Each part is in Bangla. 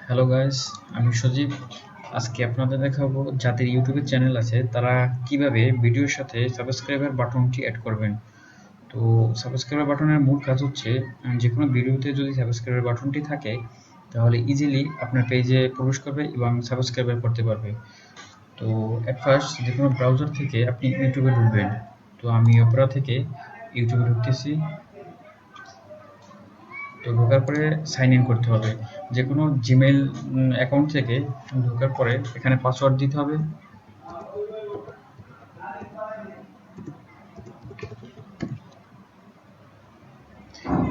হ্যালো গাইস, আমি সজীব। আজকে আপনাদের দেখাবো যাদের ইউটিউবে চ্যানেল আছে তারা কিভাবে ভিডিওর সাথে সাবস্ক্রাইবার বাটনটি অ্যাড করবেন। তো সাবস্ক্রাইবার বাটনের মূল কাজ হচ্ছে যে কোনো ভিডিওতে যদি সাবস্ক্রাইবার বাটনটি থাকে তাহলে ইজিলি আপনার পেজে প্রবেশ করবে এবং সাবস্ক্রাইবার করতে পারবে। তো অ্যাট ফার্স্ট যে কোনো ব্রাউজার থেকে আপনি ইউটিউবে ঢুকবেন। তো আমি অপেরা থেকে ইউটিউবে ঢুকতেছি। তো ঢোকার পরে সাইন ইন করতে হবে যে কোনো জিমেইল অ্যাকাউন্ট থেকে। ঢোকার পরে এখানে পাসওয়ার্ড দিতে হবে।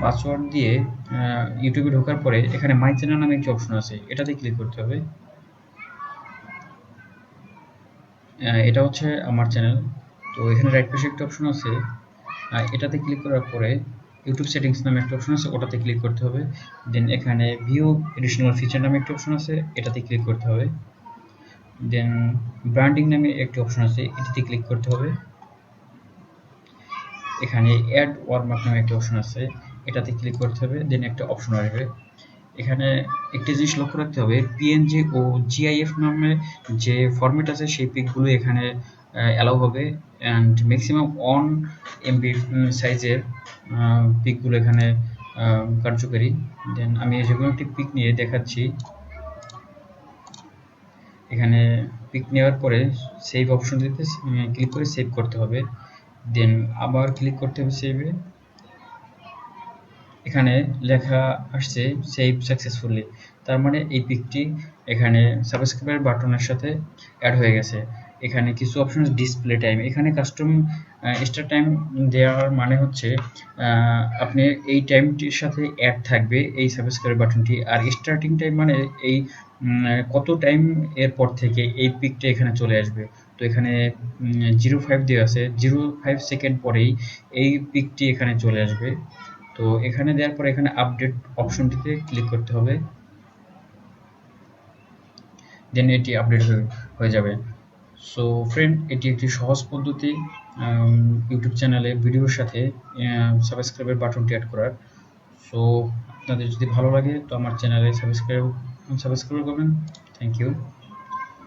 পাসওয়ার্ড দিয়ে ইউটিউবে ঢোকার পরে এখানে মাই চ্যানেল নামে একটি অপশন আছে, এটাতে ক্লিক করতে হবে। এটা হচ্ছে আমার চ্যানেল। তো এখানে রাইট পাশে একটা অপশন আছে, এটাতে ক্লিক করার পরে ইউটিউব সেটিংস নামে একটা অপশন আছে, ওটাতে ক্লিক করতে হবে। দেন এখানে ভিউ এডিশনাল ফিচার নামে একটা অপশন আছে, এটাতে ক্লিক করতে হবে। দেন ব্র্যান্ডিং নামে একটি অপশন আছে, এটিতে ক্লিক করতে হবে। এখানে অ্যাড ওয়ারমার্ক নামে একটা অপশন আছে, এটাতে ক্লিক করতে হবে। দেন একটা অপশন আসবে, এখানে একটি জিনিস লক্ষ্য রাখতে হবে, পিএনজি ও জিআইএফ নামে যে ফরম্যাট আছে সেই পিকগুলো এখানে অ্যালাউ হবে, অ্যান্ড ম্যাক্সিমাম 1 MB সাইজের পিকগুলো এখানে কার্যকরী। দেন আমি যে কোনো একটি পিক নিয়ে দেখাচ্ছি। এখানে পিক নেওয়ার পরে সেভ অপশনটিতে ক্লিক করে সেভ করতে হবে। দেন আবার ক্লিক করতে হবে সেভে। এখানে লেখা আসছে সেভ সাকসেসফুলি, তার মানে এই পিকটি এখানে সাবস্ক্রাইবার বাটনের সাথে অ্যাড হয়ে গেছে। এখানে কিছু অপশন ডিসপ্লে টাইম, এখানে কাস্টম স্টার্ট টাইম দেওয়ার মানে হচ্ছে আপনি এই টাইমটির সাথে অ্যাড থাকবে এই সাবস্ক্রাইবার বাটনটি, আর স্টার্টিং টাইম মানে এই কত টাইম এর পর থেকে এই পিকটা এখানে চলে আসবে। তো এখানে 0.5 দেওয়া আছে, 0.5 সেকেন্ড পরেই এই পিকটি এখানে চলে আসবে। তো এখানে দেওয়ার পর এখানে আপডেট অপশনটিতে ক্লিক করতে হবে। দেন এটি আপডেট হয়ে যাবে। সো ফ্রেন্ড, এটি একটি সহজ পদ্ধতি ইউটিউব চ্যানেলে ভিডিওর সাথে সাবস্ক্রাইবের বাটনটি অ্যাড করার। সো আপনাদের যদি ভালো লাগে তো আমার চ্যানেলে সাবস্ক্রাইব করবেন। Thank you.